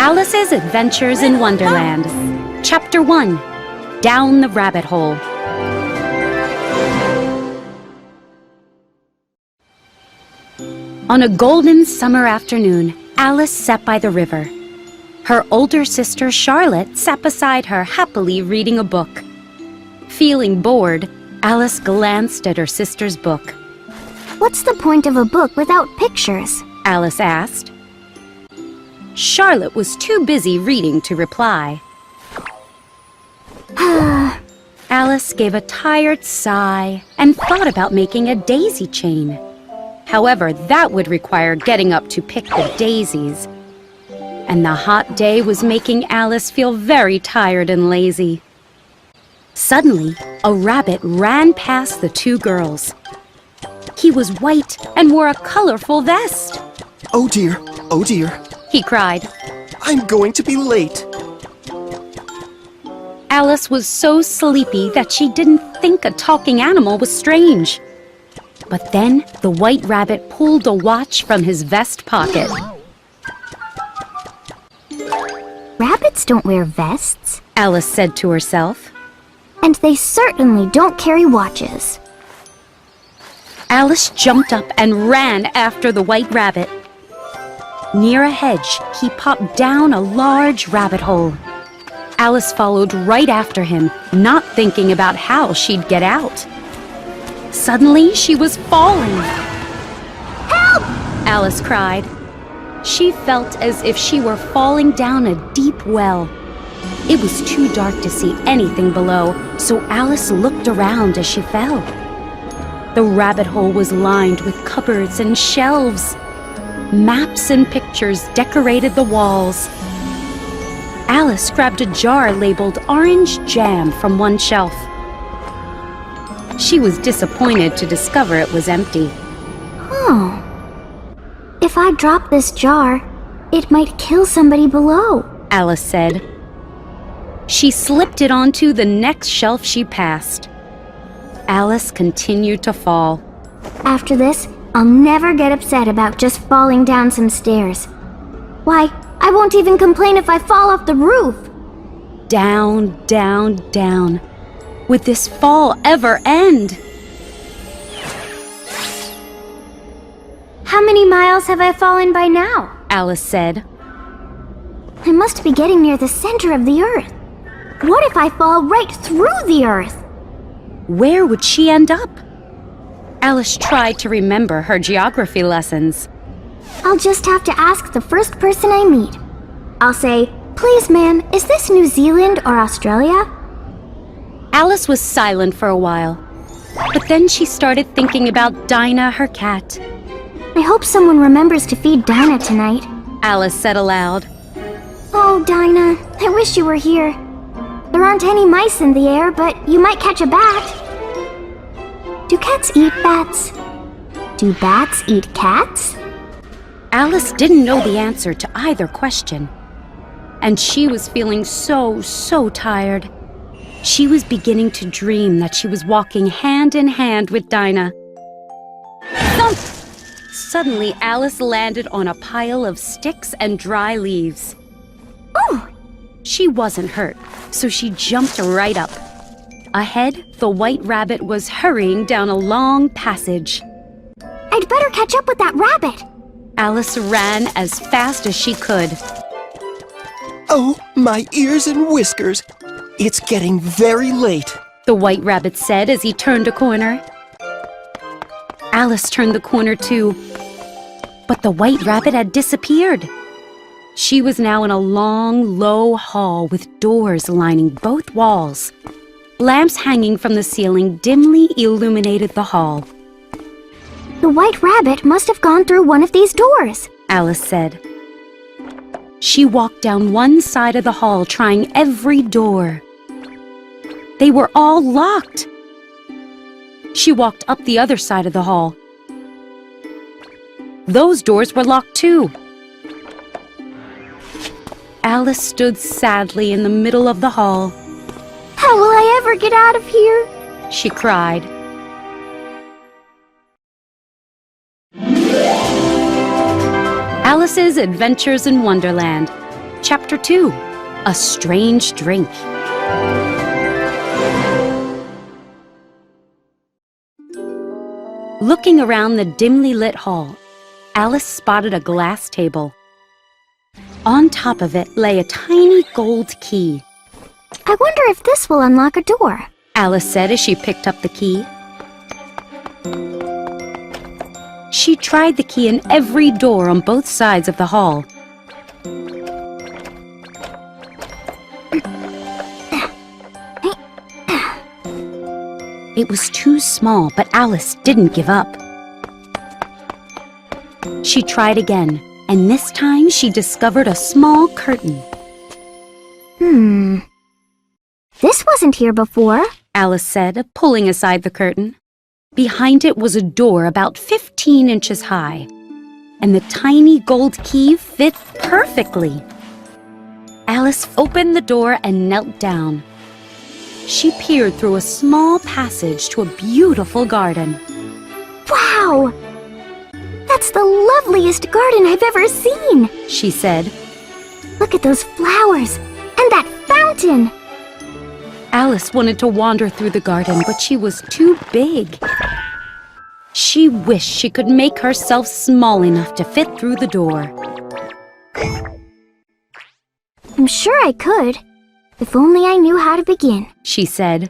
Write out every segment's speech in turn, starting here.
Alice's Adventures in Wonderland. Chapter 1. Down the Rabbit Hole. On a golden summer afternoon, Alice sat by the river. Her older sister Charlotte sat beside her, happily reading a book. Feeling bored, Alice glanced at her sister's book. "What's the point of a book without pictures?" Alice asked. Charlotte was too busy reading to reply. Alice gave a tired sigh and thought about making a daisy chain. However, that would require getting up to pick the daisies. And the hot day was making Alice feel very tired and lazy. Suddenly, a rabbit ran past the two girls. He was white and wore a colorful vest. "Oh dear, oh dear," he cried. "I'm going to be late." Alice was so sleepy that she didn't think a talking animal was strange. But then the white rabbit pulled a watch from his vest pocket. Rabbits don't wear vests. Alice said to herself. And they certainly don't carry watches. Alice jumped up and ran after the white rabbit. Near a hedge, he popped down a large rabbit hole. Alice followed right after him, not thinking about how she'd get out. Suddenly, she was falling. "Help!" Alice cried. She felt as if she were falling down a deep well. It was too dark to see anything below, so Alice looked around as she fell. The rabbit hole was lined with cupboards and shelves. Maps and pictures decorated the walls. Alice grabbed a jar labeled orange jam from one shelf. She was disappointed to discover it was empty. Oh. If I drop this jar, it might kill somebody below, Alice said. She slipped it onto the next shelf she passed. Alice continued to fall. After this, I'll never get upset about just falling down some stairs. Why, I won't even complain if I fall off the roof. Down, down, down. Would this fall ever end? How many miles have I fallen by now? Alice said. I must be getting near the center of the earth. What if I fall right through the earth? Where would she end up? Alice tried to remember her geography lessons. I'll just have to ask the first person I meet. I'll say, "Please, ma'am, is this New Zealand or Australia?" Alice was silent for a while, but then she started thinking about Dinah, her cat. I hope someone remembers to feed Dinah tonight. Alice said aloud. Oh, Dinah, I wish you were here. There aren't any mice in the air, but you might catch a bat. Do cats eat bats? Do bats eat cats? Alice didn't know the answer to either question. And she was feeling so tired. She was beginning to dream that she was walking hand in hand with Dinah. Thump! Suddenly, Alice landed on a pile of sticks and dry leaves. Oh! She wasn't hurt, so she jumped right up. Ahead, the white rabbit was hurrying down a long passage. I'd better catch up with that rabbit. Alice ran as fast as she could. "Oh, my ears and whiskers. It's getting very late," the white rabbit said as he turned a corner. Alice turned the corner too, but the white rabbit had disappeared. She was now in a long, low hall with doors lining both walls. Lamps hanging from the ceiling dimly illuminated the hall. The white rabbit must have gone through one of these doors, Alice said. She walked down one side of the hall, trying every door. They were all locked. She walked up the other side of the hall. Those doors were locked too. Alice stood sadly in the middle of the hall. How will I ever get out of here? She cried. Alice's Adventures in Wonderland, Chapter 2: A Strange Drink. Looking around the dimly lit hall, Alice spotted a glass table. On top of it lay a tiny gold key. I wonder if this will unlock a door. Alice said as she picked up the key. She tried the key in every door on both sides of the hall. It was too small, but Alice didn't give up. She tried again, and this time she discovered a small curtain. This wasn't here before. Alice said, pulling aside the curtain. Behind it was a door about 15 inches high, and the tiny gold key fit perfectly. Alice opened the door and knelt down. She peered through a small passage to a beautiful garden. Wow! That's the loveliest garden I've ever seen, she said. Look at those flowers and that fountain. Alice wanted to wander through the garden, but she was too big. She wished she could make herself small enough to fit through the door. I'm sure I could, if only I knew how to begin, she said.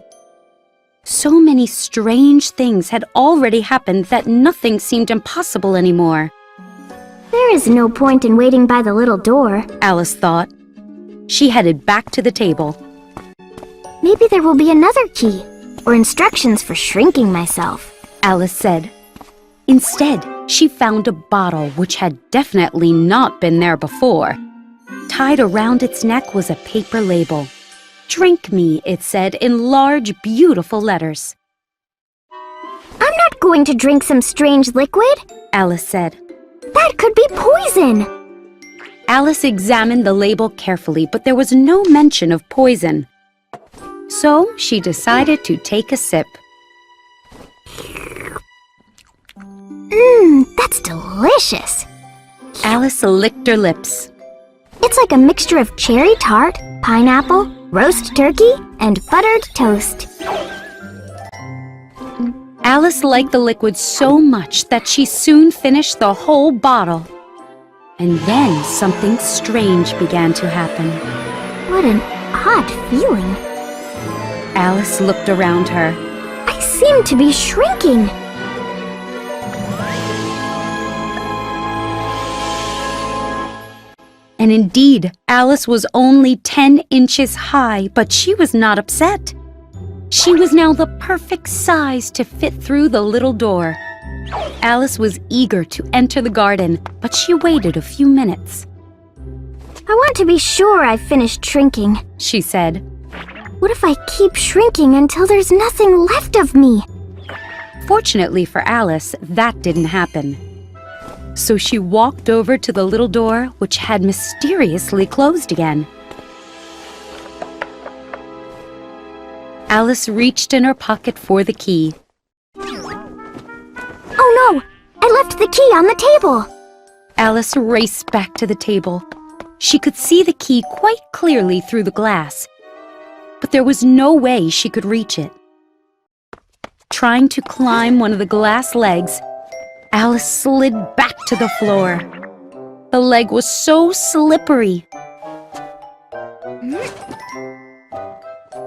So many strange things had already happened that nothing seemed impossible anymore. There is no point in waiting by the little door, Alice thought. She headed back to the table. Maybe there will be another key, or instructions for shrinking myself, Alice said. Instead, she found a bottle which had definitely not been there before. Tied around its neck was a paper label. "Drink me," it said in large, beautiful letters. I'm not going to drink some strange liquid, Alice said. That could be poison. Alice examined the label carefully, but there was no mention of poison. So she decided to take a sip. That's delicious. Alice licked her lips. It's like a mixture of cherry tart, pineapple, roast turkey, and buttered toast. Alice liked the liquid so much that she soon finished the whole bottle. And then something strange began to happen. What an odd feeling. Alice looked around her. I seem to be shrinking. And indeed, Alice was only 10 inches high, but she was not upset. She was now the perfect size to fit through the little door. Alice was eager to enter the garden, but she waited a few minutes. I want to be sure I've finished shrinking, she said. What if I keep shrinking until there's nothing left of me? Fortunately for Alice, that didn't happen. So she walked over to the little door, which had mysteriously closed again. Alice reached in her pocket for the key. Oh no! I left the key on the table! Alice raced back to the table. She could see the key quite clearly through the glass, but there was no way she could reach it. Trying to climb one of the glass legs, Alice slid back to the floor. The leg was so slippery.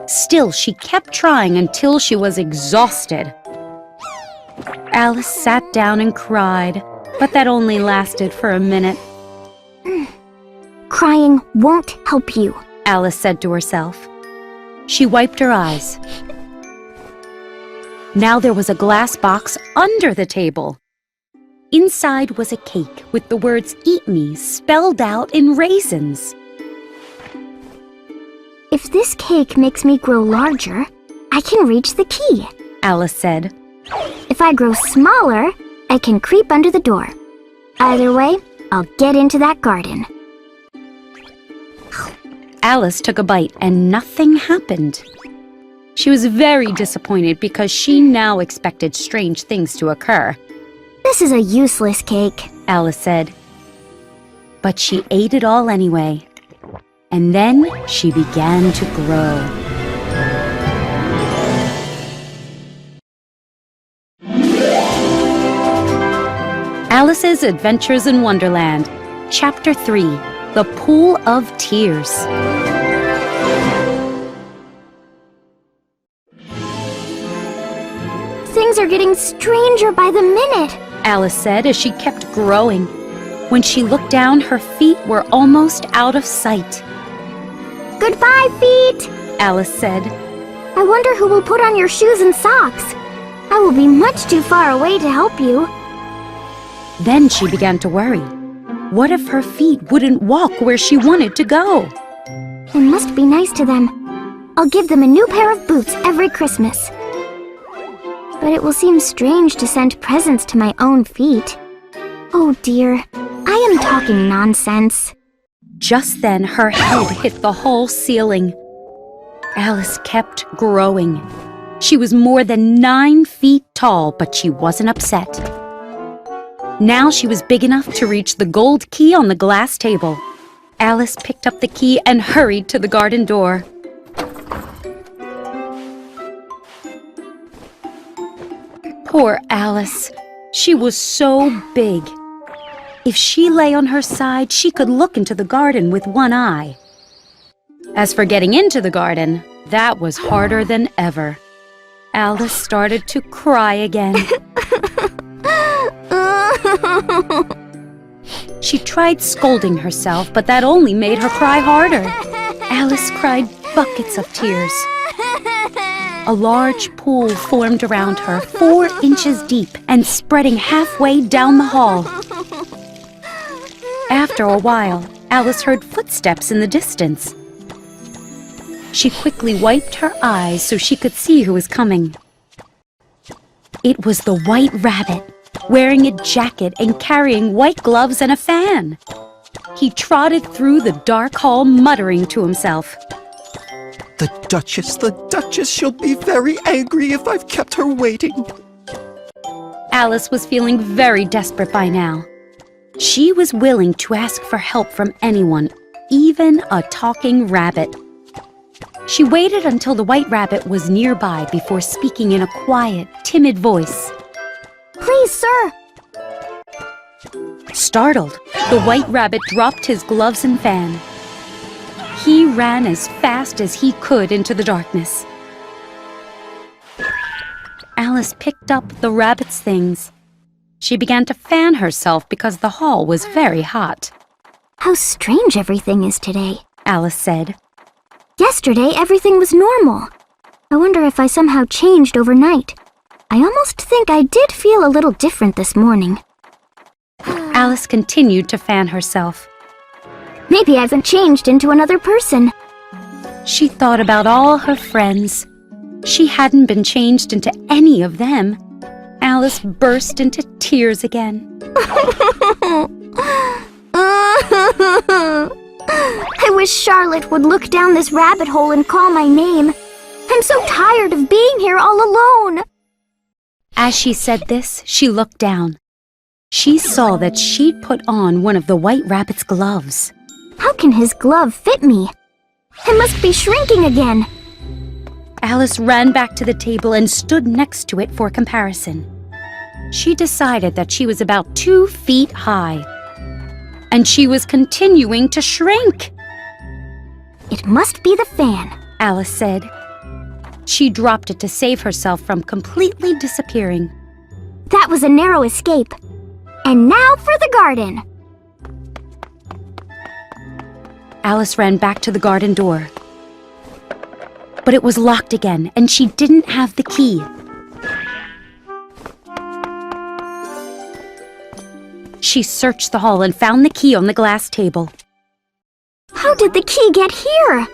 Still, she kept trying until she was exhausted. Alice sat down and cried, but that only lasted for a minute. Crying won't help you, Alice said to herself. She wiped her eyes. Now there was a glass box under the table. Inside was a cake with the words "Eat Me" spelled out in raisins. If this cake makes me grow larger, I can reach the key, Alice said. If I grow smaller, I can creep under the door. Either way, I'll get into that garden. Alice took a bite and nothing happened. She was very disappointed because she now expected strange things to occur. This is a useless cake, Alice said. But she ate it all anyway. And then she began to grow. Alice's Adventures in Wonderland, Chapter 3, The Pool of Tears. Things are getting stranger by the minute. Alice said as she kept growing. When she looked down, her feet were almost out of sight. Goodbye, feet! Alice said. I wonder who will put on your shoes and socks. I will be much too far away to help you. Then she began to worry. What if her feet wouldn't walk where she wanted to go? I must be nice to them. I'll give them a new pair of boots every Christmas. But it will seem strange to send presents to my own feet. Oh dear, I am talking nonsense. Just then her head hit the hall ceiling. Alice kept growing. She was more than 9 feet tall, but she wasn't upset. Now she was big enough to reach the gold key on the glass table. Alice picked up the key and hurried to the garden door. Poor Alice. She was so big. If she lay on her side, she could look into the garden with one eye. As for getting into the garden, that was harder than ever. Alice started to cry again. She tried scolding herself, but that only made her cry harder. Alice cried buckets of tears. A large pool formed around her, 4 inches deep and spreading halfway down the hall. After a while, Alice heard footsteps in the distance. She quickly wiped her eyes so she could see who was coming. It was the White Rabbit, wearing a jacket and carrying white gloves and a fan. He trotted through the dark hall, muttering to himself. The Duchess, she'll be very angry if I've kept her waiting. Alice was feeling very desperate by now. She was willing to ask for help from anyone, even a talking rabbit. She waited until the White Rabbit was nearby before speaking in a quiet, timid voice. Please, sir. Startled, the White Rabbit dropped his gloves and fan. He ran as fast as he could into the darkness. Alice picked up the rabbit's things. She began to fan herself because the hall was very hot. How strange everything is today, Alice said. Yesterday, everything was normal. I wonder if I somehow changed overnight. I almost think I did feel a little different this morning. Alice continued to fan herself. Maybe I haven't changed into another person. She thought about all her friends. She hadn't been changed into any of them. Alice burst into tears again. I wish Charlotte would look down this rabbit hole and call my name. I'm so tired of being here all alone. As she said this, she looked down. She saw that she'd put on one of the White Rabbit's gloves. How can his glove fit me? I must be shrinking again. Alice ran back to the table and stood next to it for comparison. She decided that she was about 2 feet high. And she was continuing to shrink. It must be the fan, Alice said. She dropped it to save herself from completely disappearing. That was a narrow escape. And now for the garden. Alice ran back to the garden door. But it was locked again, and she didn't have the key. She searched the hall and found the key on the glass table. How did the key get here?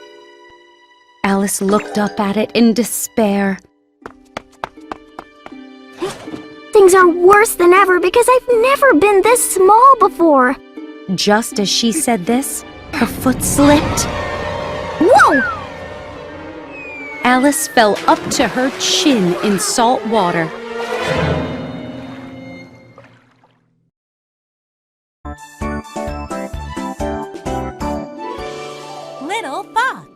Alice looked up at it in despair. Things are worse than ever because I've never been this small before. Just as she said this, her foot slipped. Whoa! Alice fell up to her chin in salt water. little fox.